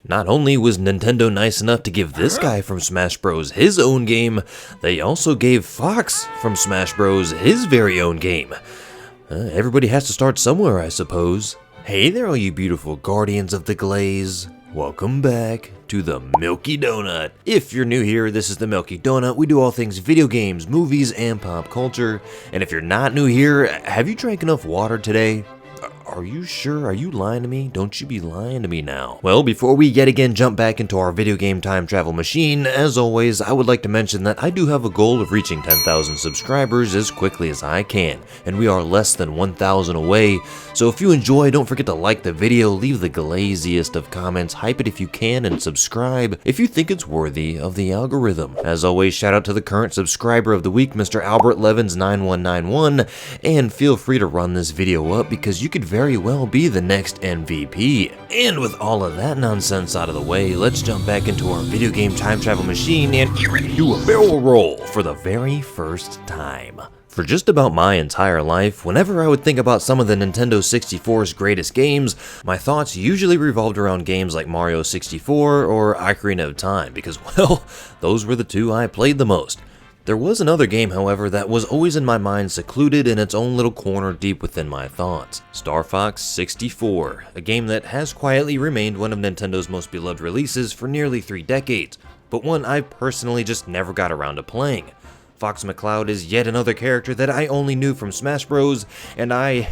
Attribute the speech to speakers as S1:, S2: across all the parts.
S1: Not only was Nintendo nice enough to give this guy from Smash Bros. His own game, they also gave Fox from Smash Bros. His very own game. Everybody has to start somewhere, I suppose. Hey there, all you beautiful guardians of the glaze. Welcome back to the Milky Donut. If you're new here, this is the Milky Donut. We do all things video games, movies, and pop culture. And if you're not new here, have you drank enough water today? Are you sure? Are you lying to me? Don't you be lying to me now. Well, before we yet again jump back into our video game time travel machine, as always, I would like to mention that I do have a goal of reaching 10,000 subscribers as quickly as I can, and we are less than 1,000 away. So if you enjoy, don't forget to like the video, leave the glaziest of comments, hype it if you can, and subscribe if you think it's worthy of the algorithm. As always, shout out to the current subscriber of the week, Mr. Albert Levins 9191, and feel free to run this video up because you could very well be the next MVP. And with all of that nonsense out of the way, let's jump back into our video game time travel machine and do a barrel roll for the very first time. For just about my entire life, whenever I would think about some of the Nintendo 64's greatest games, my thoughts usually revolved around games like Mario 64 or Ocarina of Time because, well, those were the two I played the most. There was another game, however, that was always in my mind, secluded in its own little corner deep within my thoughts. Star Fox 64, a game that has quietly remained one of Nintendo's most beloved releases for nearly 3 decades, but one I personally just never got around to playing. Fox McCloud is yet another character that I only knew from Smash Bros, and I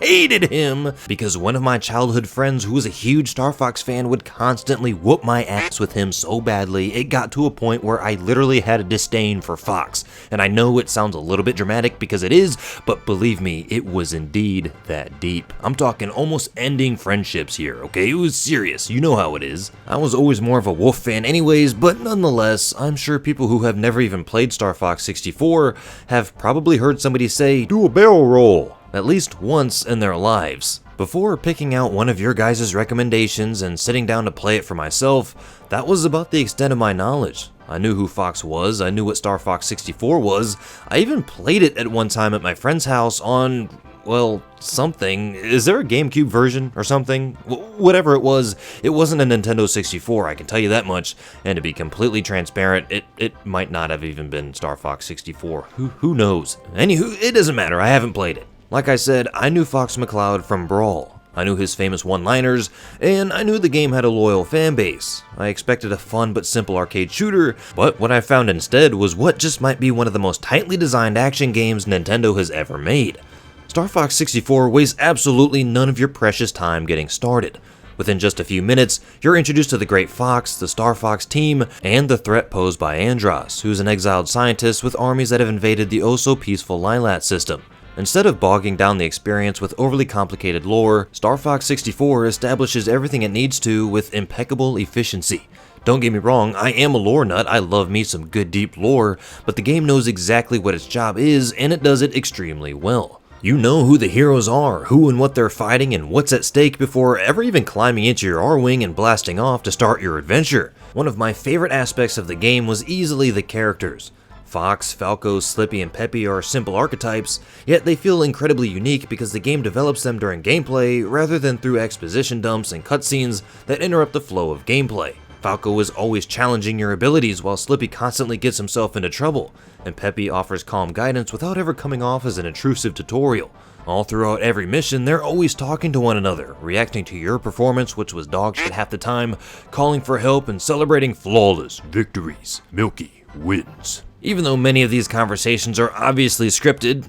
S1: hated him because one of my childhood friends who was a huge Star Fox fan would constantly whoop my ass with him so badly it got to a point where I literally had a disdain for Fox. And I know it sounds a little bit dramatic because it is, but believe me, it was indeed that deep. I'm talking almost ending friendships here, okay? It was serious, you know how it is. I was always more of a Wolf fan anyways, but nonetheless, I'm sure people who have never even played Star Fox 64 have probably heard somebody say, "Do a barrel roll," at least once in their lives. Before picking out one of your guys' recommendations and sitting down to play it for myself, that was about the extent of my knowledge. I knew who Fox was, I knew what Star Fox 64 was, I even played it at one time at my friend's house on, well, something. Is there a GameCube version or something? Whatever it wasn't a Nintendo 64, I can tell you that much, and to be completely transparent, it might not have even been Star Fox 64. Who knows? Anywho, it doesn't matter, I haven't played it. Like I said, I knew Fox McCloud from Brawl. I knew his famous one-liners, and I knew the game had a loyal fan base. I expected a fun but simple arcade shooter, but what I found instead was what just might be one of the most tightly designed action games Nintendo has ever made. Star Fox 64 wastes absolutely none of your precious time getting started. Within just a few minutes, you're introduced to the Great Fox, the Star Fox team, and the threat posed by Andross, who's an exiled scientist with armies that have invaded the oh-so-peaceful Lylat system. Instead of bogging down the experience with overly complicated lore, Star Fox 64 establishes everything it needs to with impeccable efficiency. Don't get me wrong, I am a lore nut, I love me some good deep lore, but the game knows exactly what its job is, and it does it extremely well. You know who the heroes are, who and what they're fighting, and what's at stake before ever even climbing into your R-Wing and blasting off to start your adventure. One of my favorite aspects of the game was easily the characters. Fox, Falco, Slippy, and Peppy are simple archetypes, yet they feel incredibly unique because the game develops them during gameplay rather than through exposition dumps and cutscenes that interrupt the flow of gameplay. Falco is always challenging your abilities while Slippy constantly gets himself into trouble, and Peppy offers calm guidance without ever coming off as an intrusive tutorial. All throughout every mission, they're always talking to one another, reacting to your performance, which was dog shit half the time, calling for help, and celebrating flawless victories. Milky wins. Even though many of these conversations are obviously scripted,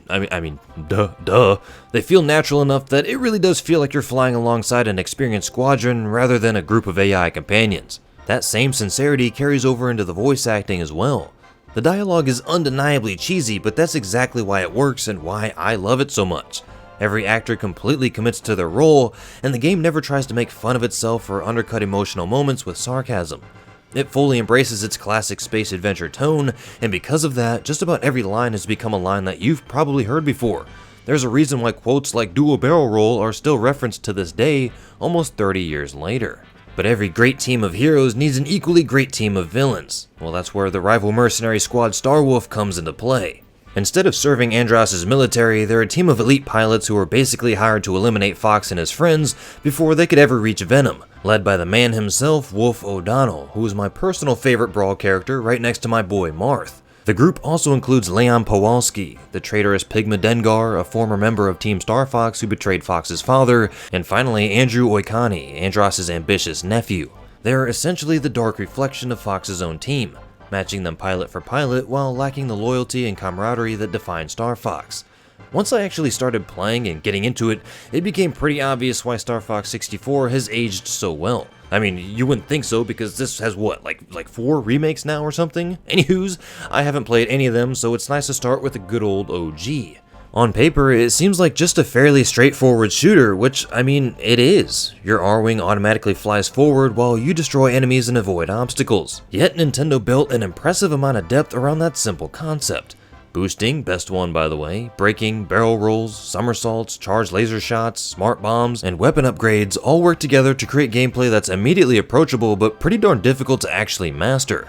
S1: duh, they feel natural enough that it really does feel like you're flying alongside an experienced squadron rather than a group of AI companions. That same sincerity carries over into the voice acting as well. The dialogue is undeniably cheesy, but that's exactly why it works and why I love it so much. Every actor completely commits to their role, and the game never tries to make fun of itself or undercut emotional moments with sarcasm. It fully embraces its classic space adventure tone, and because of that, just about every line has become a line that you've probably heard before. There's a reason why quotes like "do a barrel roll" are still referenced to this day, almost 30 years later. But every great team of heroes needs an equally great team of villains. Well, that's where the rival mercenary squad Starwolf comes into play. Instead of serving Andross's military, they're a team of elite pilots who are basically hired to eliminate Fox and his friends before they could ever reach Venom, led by the man himself, Wolf O'Donnell, who is my personal favorite Brawl character right next to my boy Marth. The group also includes Leon Powalski, the traitorous Pigma Dengar, a former member of Team Star Fox who betrayed Fox's father, and finally Andrew Oikani, Andross's ambitious nephew. They are essentially the dark reflection of Fox's own team, matching them pilot for pilot while lacking the loyalty and camaraderie that define Star Fox. Once I actually started playing and getting into it, it became pretty obvious why Star Fox 64 has aged so well. I mean, you wouldn't think so because this has what, like 4 remakes now or something? Anywho's, I haven't played any of them, so it's nice to start with a good old OG. On paper, it seems like just a fairly straightforward shooter, which, I mean, it is. Your R-Wing automatically flies forward while you destroy enemies and avoid obstacles. Yet Nintendo built an impressive amount of depth around that simple concept. Boosting, best one by the way, braking, barrel rolls, somersaults, charged laser shots, smart bombs, and weapon upgrades all work together to create gameplay that's immediately approachable but pretty darn difficult to actually master.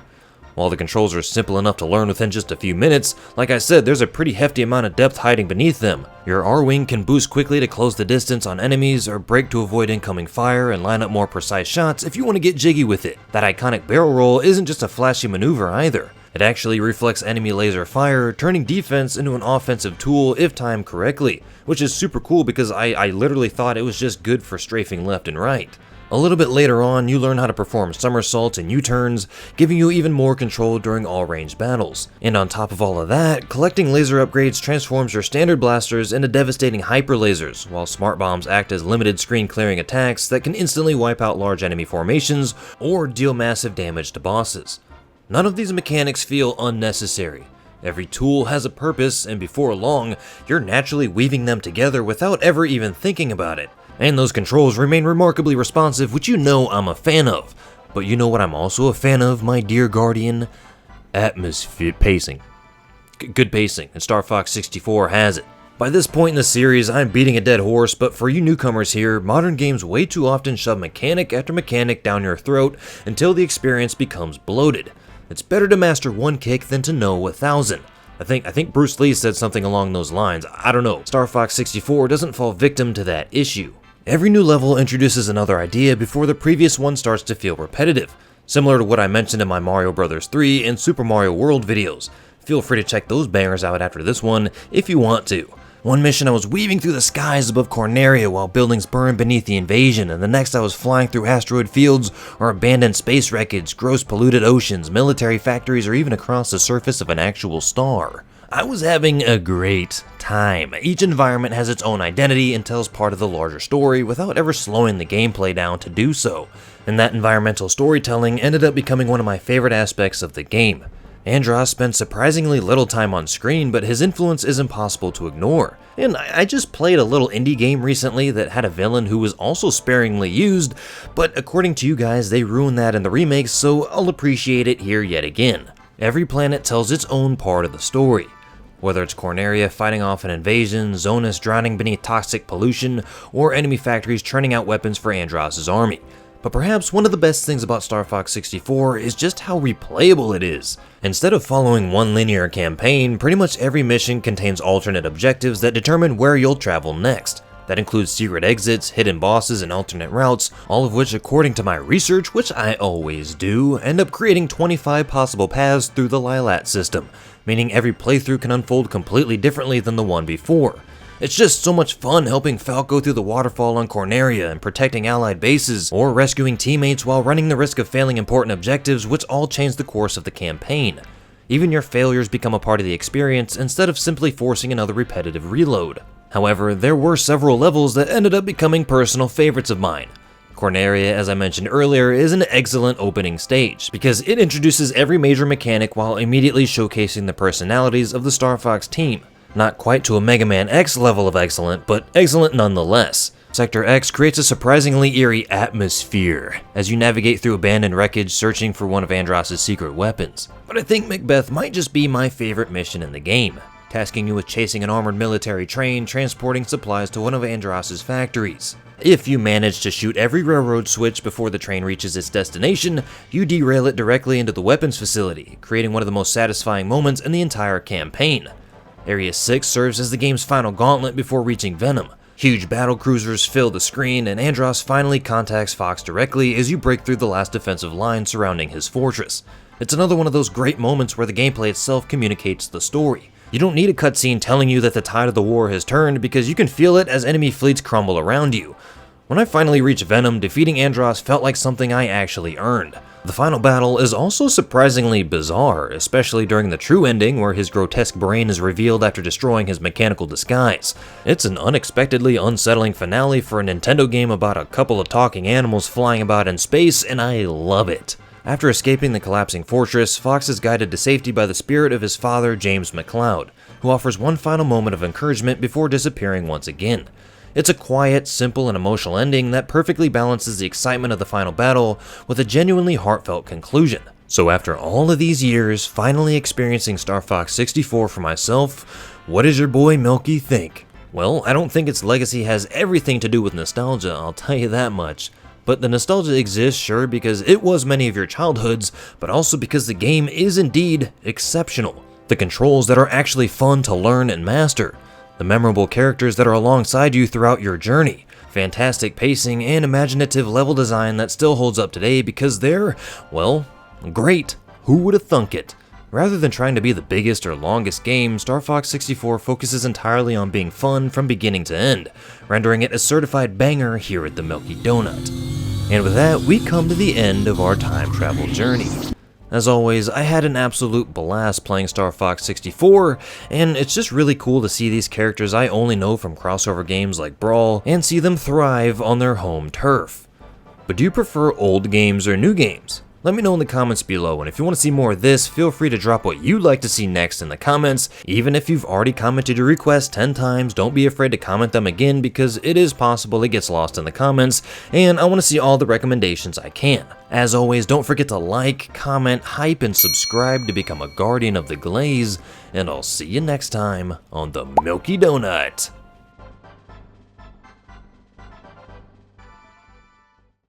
S1: While the controls are simple enough to learn within just a few minutes, like I said, there's a pretty hefty amount of depth hiding beneath them. Your R-Wing can boost quickly to close the distance on enemies, or brake to avoid incoming fire and line up more precise shots if you want to get jiggy with it. That iconic barrel roll isn't just a flashy maneuver either. It actually reflects enemy laser fire, turning defense into an offensive tool if timed correctly, which is super cool because I literally thought it was just good for strafing left and right. A little bit later on, you learn how to perform somersaults and U-turns, giving you even more control during all-range battles. And on top of all of that, collecting laser upgrades transforms your standard blasters into devastating hyper lasers, while smart bombs act as limited screen clearing attacks that can instantly wipe out large enemy formations or deal massive damage to bosses. None of these mechanics feel unnecessary. Every tool has a purpose, and before long, you're naturally weaving them together without ever even thinking about it. And those controls remain remarkably responsive, which you know I'm a fan of. But you know what I'm also a fan of, my dear Guardian? Atmosphere pacing. Good pacing, and Star Fox 64 has it. By this point in the series, I'm beating a dead horse, but for you newcomers here, modern games way too often shove mechanic after mechanic down your throat until the experience becomes bloated. It's better to master one kick than to know 1,000. I think Bruce Lee said something along those lines. I don't know. Star Fox 64 doesn't fall victim to that issue. Every new level introduces another idea before the previous one starts to feel repetitive, similar to what I mentioned in my Mario Bros. 3 and Super Mario World videos. Feel free to check those bangers out after this one if you want to. One mission I was weaving through the skies above Corneria while buildings burned beneath the invasion, and the next I was flying through asteroid fields or abandoned space wreckage, gross polluted oceans, military factories, or even across the surface of an actual star. I was having a great time. Each environment has its own identity and tells part of the larger story without ever slowing the gameplay down to do so. And that environmental storytelling ended up becoming one of my favorite aspects of the game. Andross spends surprisingly little time on screen, but his influence is impossible to ignore. And I just played a little indie game recently that had a villain who was also sparingly used, but according to you guys, they ruined that in the remakes, so I'll appreciate it here yet again. Every planet tells its own part of the story. Whether it's Corneria fighting off an invasion, Zonus drowning beneath toxic pollution, or enemy factories churning out weapons for Andross's army. But perhaps one of the best things about Star Fox 64 is just how replayable it is. Instead of following one linear campaign, pretty much every mission contains alternate objectives that determine where you'll travel next. That includes secret exits, hidden bosses, and alternate routes, all of which, according to my research, which I always do, end up creating 25 possible paths through the Lilat system, meaning every playthrough can unfold completely differently than the one before. It's just so much fun helping Falco through the waterfall on Corneria and protecting allied bases, or rescuing teammates while running the risk of failing important objectives, which all change the course of the campaign. Even your failures become a part of the experience instead of simply forcing another repetitive reload. However, there were several levels that ended up becoming personal favorites of mine. Corneria, as I mentioned earlier, is an excellent opening stage, because it introduces every major mechanic while immediately showcasing the personalities of the Star Fox team. Not quite to a Mega Man X level of excellent, but excellent nonetheless. Sector X creates a surprisingly eerie atmosphere as you navigate through abandoned wreckage searching for one of Andross's secret weapons. But I think Macbeth might just be my favorite mission in the game, tasking you with chasing an armored military train transporting supplies to one of Andross's factories. If you manage to shoot every railroad switch before the train reaches its destination, you derail it directly into the weapons facility, creating one of the most satisfying moments in the entire campaign. Area 6 serves as the game's final gauntlet before reaching Venom. Huge battle cruisers fill the screen, and Andros finally contacts Fox directly as you break through the last defensive line surrounding his fortress. It's another one of those great moments where the gameplay itself communicates the story. You don't need a cutscene telling you that the tide of the war has turned because you can feel it as enemy fleets crumble around you. When I finally reached Venom, defeating Andros felt like something I actually earned. The final battle is also surprisingly bizarre, especially during the true ending where his grotesque brain is revealed after destroying his mechanical disguise. It's an unexpectedly unsettling finale for a Nintendo game about a couple of talking animals flying about in space, and I love it. After escaping the collapsing fortress, Fox is guided to safety by the spirit of his father, James McCloud, who offers one final moment of encouragement before disappearing once again. It's a quiet, simple, and emotional ending that perfectly balances the excitement of the final battle with a genuinely heartfelt conclusion. So after all of these years, finally experiencing Star Fox 64 for myself, what does your boy Milky think? Well, I don't think its legacy has everything to do with nostalgia, I'll tell you that much. But the nostalgia exists, sure, because it was many of your childhoods, but also because the game is indeed exceptional. The controls that are actually fun to learn and master. The memorable characters that are alongside you throughout your journey, fantastic pacing, and imaginative level design that still holds up today because they're, well, great. Who would have thunk it? Rather than trying to be the biggest or longest game, Star Fox 64 focuses entirely on being fun from beginning to end, rendering it a certified banger here at the Milky Donut. And with that, we come to the end of our time travel journey. As always, I had an absolute blast playing Star Fox 64, and it's just really cool to see these characters I only know from crossover games like Brawl, and see them thrive on their home turf. But do you prefer old games or new games? Let me know in the comments below, and if you want to see more of this, feel free to drop what you'd like to see next in the comments. Even if you've already commented your request 10 times, don't be afraid to comment them again because it is possible it gets lost in the comments, and I want to see all the recommendations I can. As always, don't forget to like, comment, hype, and subscribe to become a guardian of the glaze, and I'll see you next time on the Milky Donut.